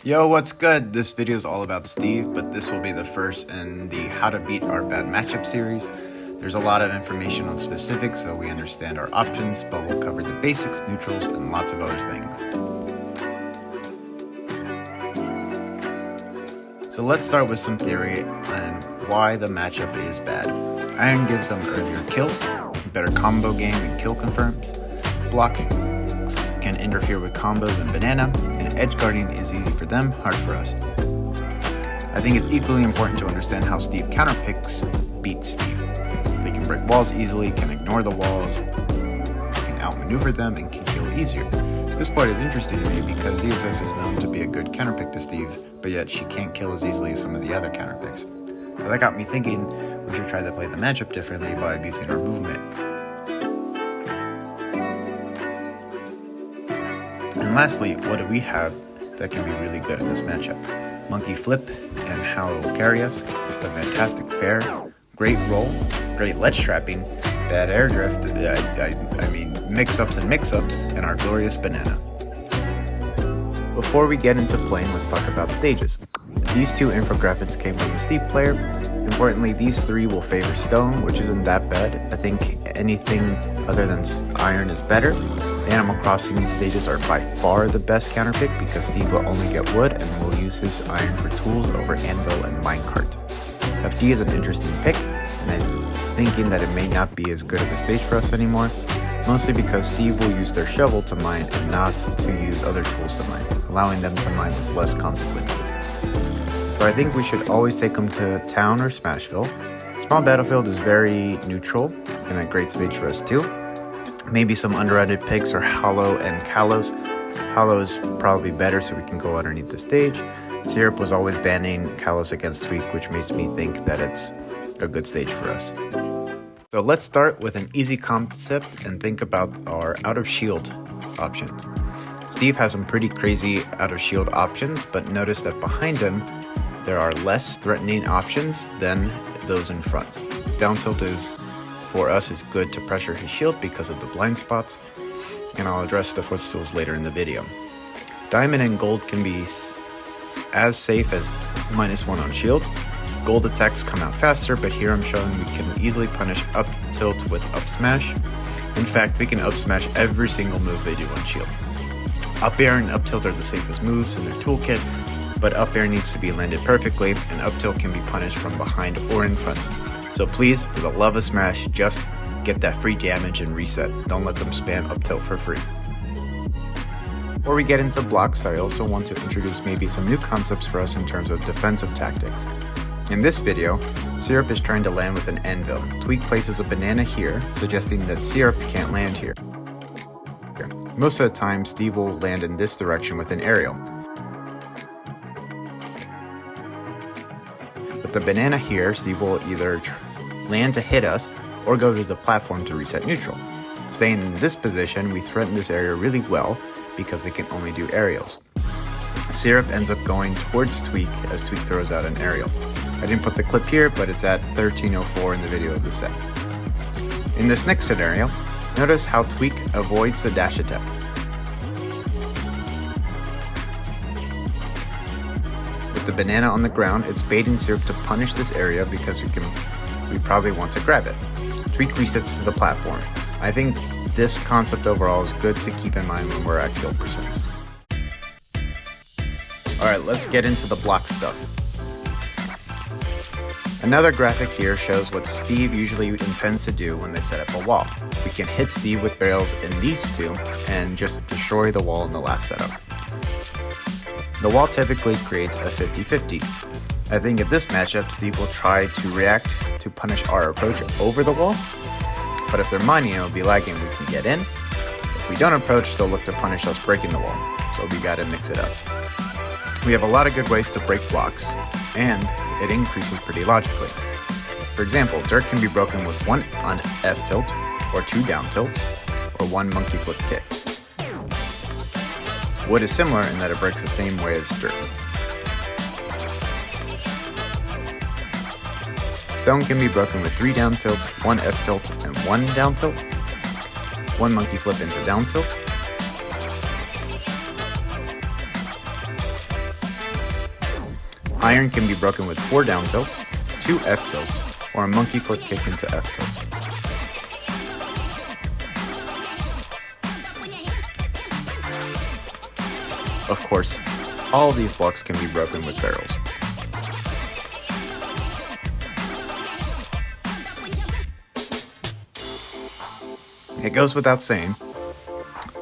Yo, what's good? This video is all about Steve, but this will be the first in the How to Beat Our Bad Matchup series. There's a lot of information on specifics so we understand our options, but we'll cover the basics, neutrals, and lots of other things. So let's start with some theory on why the matchup is bad. Iron gives them earlier kills, better combo game and kill confirms, blocking can interfere with combos and banana, and edgeguarding is easy for them, hard for us. I think it's equally important to understand how Steve counterpicks beat Steve. They can break walls easily, can ignore the walls, can outmaneuver them, and can kill easier. This part is interesting to me because ESS is known to be a good counterpick to Steve, but yet she can't kill as easily as some of the other counterpicks. So that got me thinking we should try to play the matchup differently by abusing our movement. And lastly, what do we have that can be really good in this matchup? Monkey flip and how it will carry us, the fantastic fair, great roll, great ledge trapping, bad air drift, mix-ups, and our glorious banana. Before we get into playing, let's talk about stages. These two infographics came from the Steve player. Importantly, these three will favor stone, which isn't that bad. I think anything other than iron is better. Animal Crossing stages are by far the best counterpick because Steve will only get wood and will use his iron for tools over Anvil and Minecart. FD is an interesting pick, and I'm thinking that it may not be as good of a stage for us anymore, mostly because Steve will use their shovel to mine and not to use other tools to mine, allowing them to mine with less consequences. So I think we should always take them to Town or Smashville. Small Battlefield is very neutral and a great stage for us too. Maybe some underrated picks are Hollow and Kalos. Hollow is probably better so we can go underneath the stage. Syrup was always banning Kalos against Tweak, which makes me think that it's a good stage for us. So let's start with an easy concept and think about our out of shield options. Steve has some pretty crazy out of shield options, but notice that behind him there are less threatening options than those in front. Down tilt for us is good to pressure his shield because of the blind spots, and I'll address the footstools later in the video. Diamond and gold can be as safe as -1 on shield. Gold attacks come out faster, but here I'm showing we can easily punish up tilt with up smash. In fact, we can up smash every single move they do on shield. Up air and up tilt are the safest moves in their toolkit, but up air needs to be landed perfectly, and up tilt can be punished from behind or in front. So please, for the love of Smash, just get that free damage and reset. Don't let them spam up tilt for free. Before we get into blocks, I also want to introduce maybe some new concepts for us in terms of defensive tactics. In this video, Syrup is trying to land with an anvil. Tweak places a banana here, suggesting that Syrup can't land here. Most of the time, Steve will land in this direction with an aerial. With the banana here, Steve will either land to hit us or go to the platform to reset neutral. Staying in this position, we threaten this area really well because they can only do aerials. Syrup ends up going towards Tweak as Tweak throws out an aerial. I didn't put the clip here, but it's at 13:04 in the video of the set. In this next scenario, notice how Tweak avoids the dash attack. With the banana on the ground, it's baiting Syrup to punish this area because we probably want to grab it. Tweak resets to the platform. I think this concept overall is good to keep in mind when we're at kill percents. Alright, let's get into the block stuff. Another graphic here shows what Steve usually intends to do when they set up a wall. We can hit Steve with barrels in these two and just destroy the wall in the last setup. The wall typically creates a 50-50. I think in this matchup, Steve will try to react to punish our approach over the wall, but if they're mining, it'll be lagging, we can get in. If we don't approach, they'll look to punish us breaking the wall, so we gotta mix it up. We have a lot of good ways to break blocks, and it increases pretty logically. For example, dirt can be broken with 1 on F tilt, or 2 down tilts, or 1 monkey flip kick. Wood is similar in that it breaks the same way as dirt. Stone can be broken with 3 down tilts, 1 F tilt, and 1 down tilt, 1 monkey flip into down tilt, Iron can be broken with 4 down tilts, 2 F tilts, or a monkey flip kick into F tilts. Of course, all of these blocks can be broken with barrels. It goes without saying,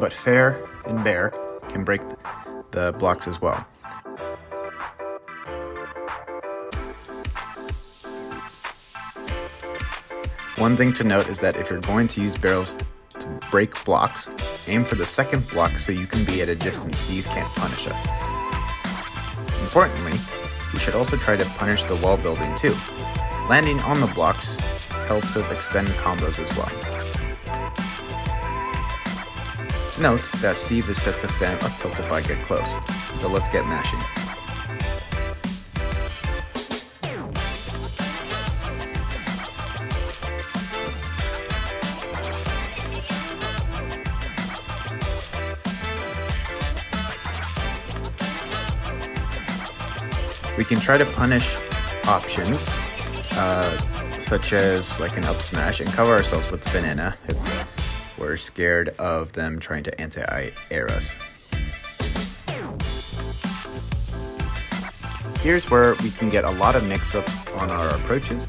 but Fair and Bear can break the blocks as well. One thing to note is that if you're going to use barrels to break blocks, aim for the second block so you can be at a distance Steve can't punish us. Importantly, we should also try to punish the wall building too. Landing on the blocks helps us extend combos as well. Note that Steve is set to spam up tilt if I get close, so let's get mashing. We can try to punish options, such as like an up smash, and cover ourselves with the banana if we're scared of them trying to anti-air us. Here's where we can get a lot of mix-ups on our approaches.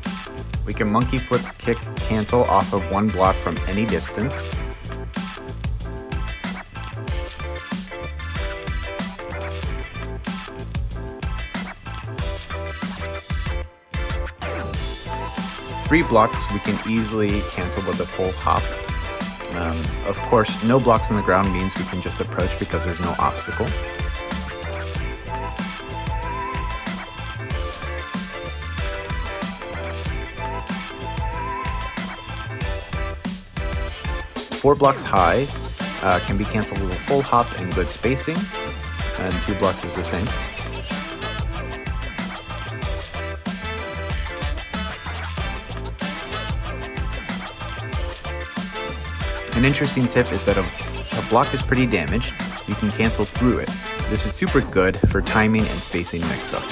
We can monkey flip kick cancel off of one block from any distance. Three blocks we can easily cancel with a full hop. Of course, no blocks on the ground means we can just approach because there's no obstacle. Four blocks high can be canceled with a full hop and good spacing, and 2 blocks is the same. An interesting tip is that if a block is pretty damaged, you can cancel through it. This is super good for timing and spacing mix-ups.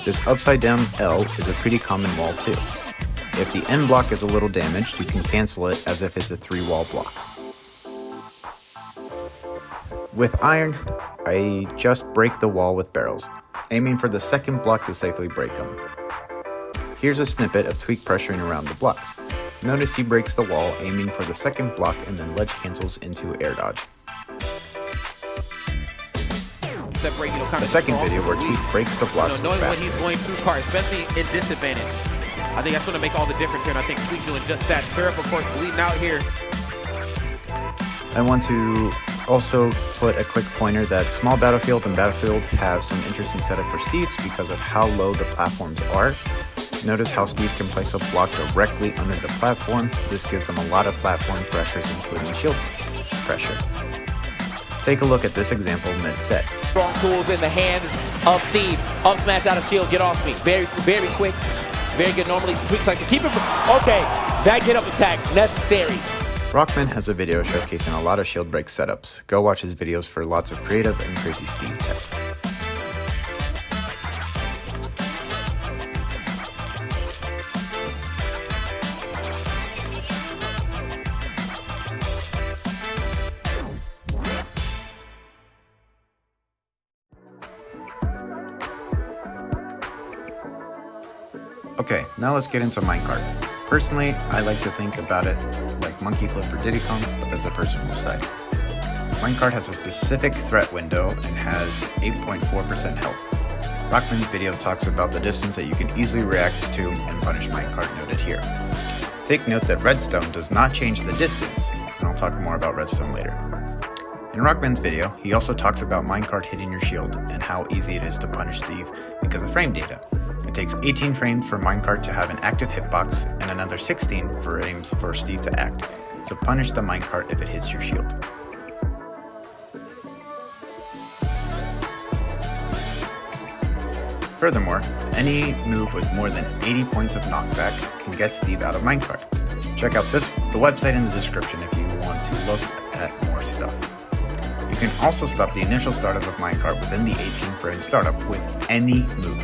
This upside down L is a pretty common wall too. If the end block is a little damaged, you can cancel it as if it's a 3-wall block. With iron, I just break the wall with barrels, aiming for the second block to safely break them. Here's a snippet of Tweak pressuring around the blocks. Notice he breaks the wall, aiming for the second block and then ledge cancels into air dodge. The second video where Tweak breaks the blocks knowing fast when he's going too far, especially in disadvantage. I think that's going to make all the difference here, and I think Tweak doing just that. Syrup, of course, bleeding out here. I want to also put a quick pointer that Small Battlefield and Battlefield have some interesting setup for Steves because of how low the platforms are. Notice how Steve can place a block directly under the platform. This gives them a lot of platform pressures, including shield pressure. Take a look at this example mid-set. Strong tools in the hand of Steve. Up smash out of shield, get off me. Very, very quick. Very good. Normally, Tweaks like to keep it. Okay, that get up attack, necessary. Rockman has a video showcasing a lot of shield break setups. Go watch his videos for lots of creative and crazy Steve tech. Okay, now let's get into Minecart. Personally, I like to think about it like monkey flip for Diddy Kong, but that's a personal side. Minecart has a specific threat window and has 8.4% health. Rockman's video talks about the distance that you can easily react to and punish Minecart noted here. Take note that redstone does not change the distance, and I'll talk more about redstone later. In Rockman's video, he also talks about Minecart hitting your shield and how easy it is to punish Steve because of frame data. It takes 18 frames for Minecart to have an active hitbox and another 16 frames for Steve to act, so punish the Minecart if it hits your shield. Furthermore, any move with more than 80 points of knockback can get Steve out of Minecart. Check out the website in the description if you want to look at more stuff. You can also stop the initial startup of Minecart within the 18-frame startup with any move.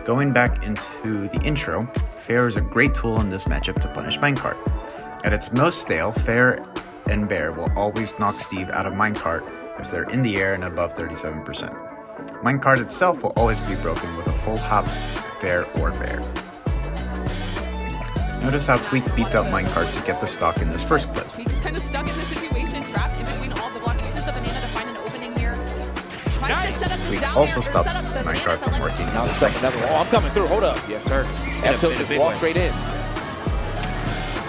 Going back into the intro, Fair is a great tool in this matchup to punish Minecart. At its most stale, Fair and Bear will always knock Steve out of Minecart if they're in the air and above 37%. Minecart itself will always be broken with a full hop, Fair or Bear. Notice how Tweak beats out Minecart to get the stock in this first clip. Tweak is kind of stuck in this situation, trapped in between all the blocks, uses the banana to find an opening here. Tries to set up the Tweak down also air, or stops set up the Minecart banana from working. Now the second, another one. Oh, I'm coming through. Hold up. Yes, sir. That tilt just walk straight in.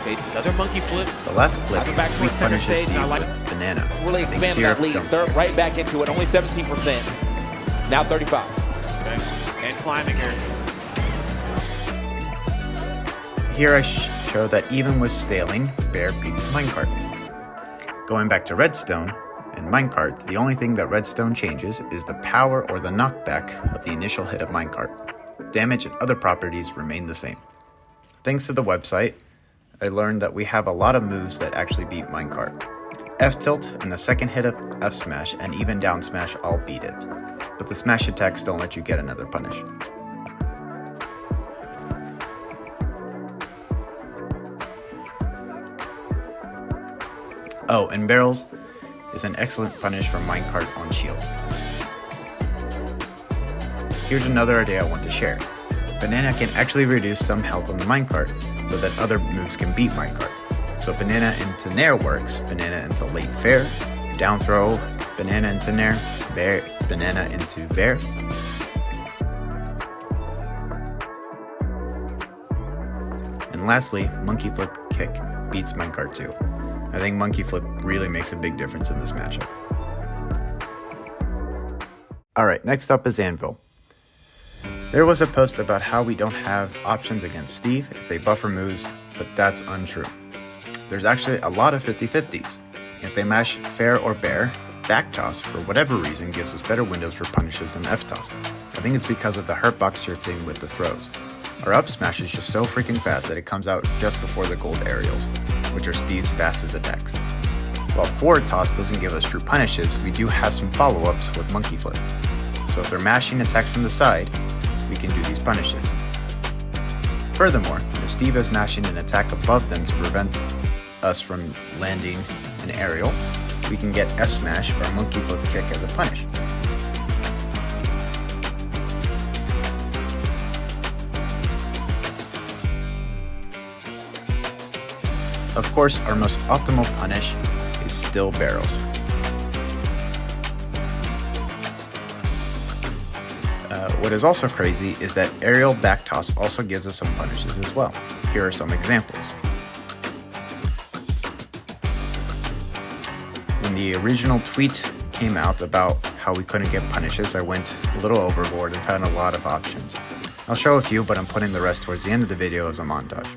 Okay, another monkey flip. The last clip, I've been back Tweak towards center punishes stage, Steve and I like with banana. Really I think expand Syrup that lead. jumps Syrup in. right back into it. Only 17%. Now 35. Okay. And climbing here. Here I show that even with staling, Bear beats Minecart. Going back to Redstone and Minecart, the only thing that Redstone changes is the power or the knockback of the initial hit of Minecart. Damage and other properties remain the same. Thanks to the website, I learned that we have a lot of moves that actually beat Minecart. F-tilt and the second hit of F-smash and even down smash all beat it, but the smash attacks don't let you get another punish. Oh, and barrels is an excellent punish from Minecart on shield. Here's another idea I want to share. Banana can actually reduce some health on the Minecart so that other moves can beat Minecart. So banana into Nair works, banana into late Fair, down throw, banana into Nair, Bear, banana into Bear. And lastly, monkey flip kick beats Minecart too. I think monkey flip really makes a big difference in this matchup. Alright, next up is Anvil. There was a post about how we don't have options against Steve if they buffer moves, but that's untrue. There's actually a lot of 50-50s. If they mash Fair or Bear, back toss for whatever reason gives us better windows for punishes than F-toss. I think it's because of the hurtbox shifting with the throws. Our up smash is just so freaking fast that it comes out just before the gold aerials, which are Steve's fastest attacks. While forward toss doesn't give us true punishes, we do have some follow-ups with monkey flip. So if they're mashing attacks from the side, we can do these punishes. Furthermore, if Steve is mashing an attack above them to prevent us from landing an aerial, we can get F-smash or monkey flip kick as a punish. Of course, our most optimal punish is still barrels. What is also crazy is that aerial back toss also gives us some punishes as well. Here are some examples. When the original tweet came out about how we couldn't get punishes, I went a little overboard and found a lot of options. I'll show a few, but I'm putting the rest towards the end of the video as a montage.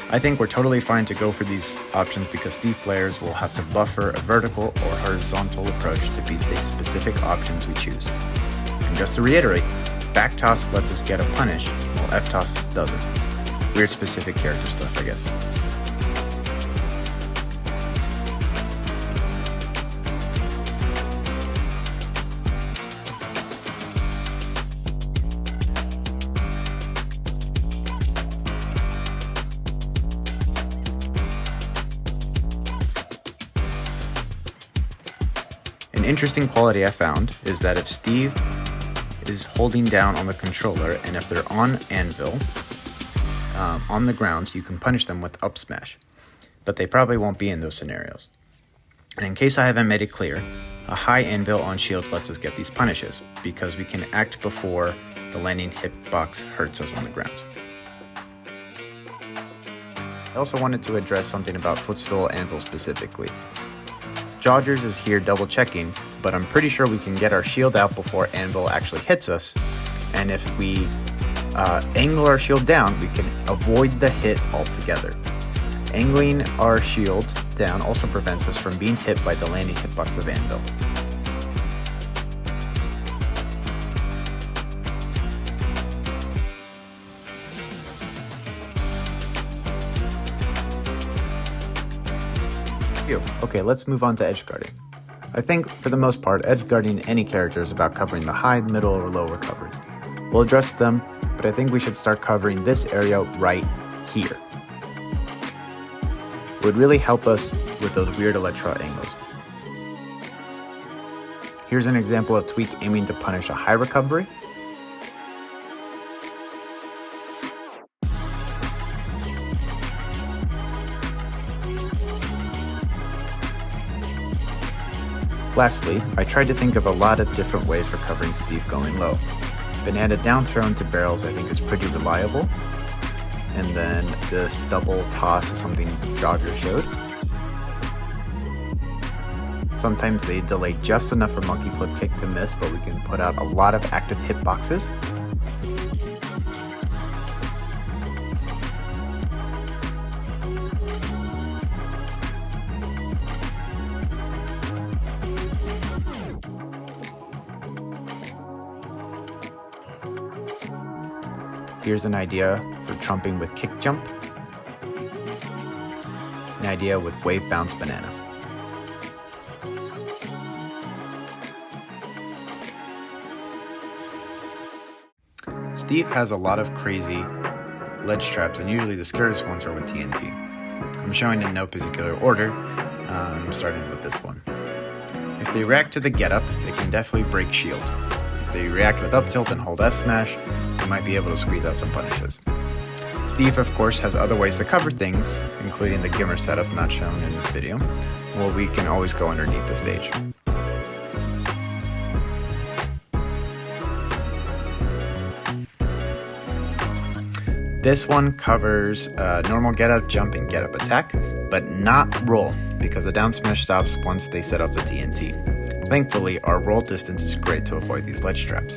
I think we're totally fine to go for these options because Steve players will have to buffer a vertical or horizontal approach to beat the specific options we choose. And just to reiterate, back toss lets us get a punish, while F-toss doesn't. Weird specific character stuff, I guess. An interesting quality I found is that if Steve is holding down on the controller and if they're on Anvil, on the ground, you can punish them with up smash, but they probably won't be in those scenarios. And in case I haven't made it clear, a high Anvil on shield lets us get these punishes because we can act before the landing hitbox hurts us on the ground. I also wanted to address something about Foostool Anvil specifically. Jodgers is here double checking, but I'm pretty sure we can get our shield out before Anvil actually hits us. And if we angle our shield down, we can avoid the hit altogether. Angling our shield down also prevents us from being hit by the landing hitbox of Anvil. Okay, let's move on to edgeguarding. I think, for the most part, edgeguarding any character is about covering the high, middle, or low recoveries. We'll address them, but I think we should start covering this area right here. It would really help us with those weird electro angles. Here's an example of Tweak aiming to punish a high recovery. Lastly, I tried to think of a lot of different ways for covering Steve going low. Banana down throw into barrels I think is pretty reliable. And then this double toss is something Jodger showed. Sometimes they delay just enough for monkey flip kick to miss, but we can put out a lot of active hitboxes. Here's an idea for trumping with kick jump. An idea with wave bounce banana. Steve has a lot of crazy ledge traps, and usually the scariest ones are with TNT. I'm showing in no particular order. I'm starting with this one. If they react to the getup, they can definitely break shield. If they react with up tilt and hold S smash, might be able to squeeze out some punishes. Steve, of course, has other ways to cover things, including the Gimmer setup not shown in this video, where we can always go underneath the stage. This one covers normal get up, jump, and get up attack, but not roll, because the down smash stops once they set up the TNT. Thankfully, our roll distance is great to avoid these ledge traps.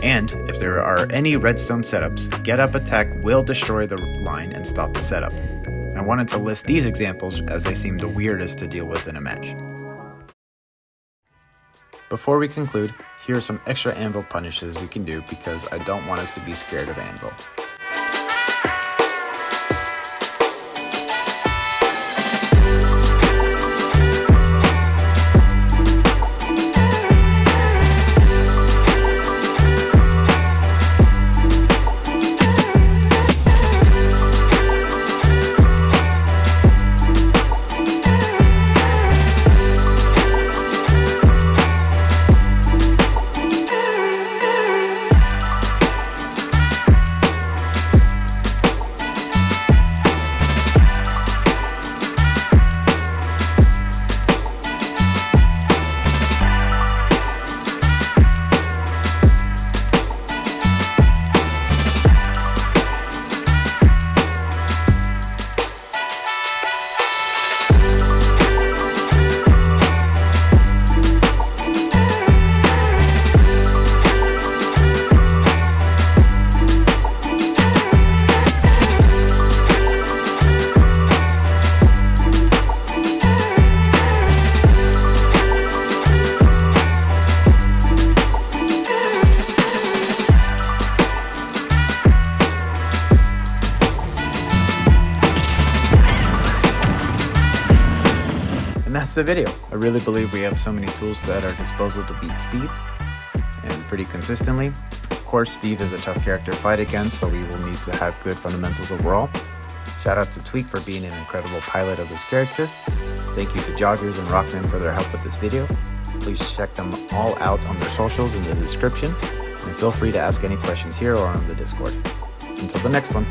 And if there are any redstone setups, get up attack will destroy the line and stop the setup. I wanted to list these examples as they seem the weirdest to deal with in a match. Before we conclude, here are some extra Anvil punishes we can do because I don't want us to be scared of Anvil. That's the video. I really believe we have so many tools at our disposal to beat Steve, and pretty consistently. Of course, Steve is a tough character to fight against, so we will need to have good fundamentals overall. Shout out to Tweak for being an incredible pilot of this character. Thank you to Jodgers and Rockman for their help with this video. Please check them all out on their socials in the description, and feel free to ask any questions here or on the Discord. Until the next one.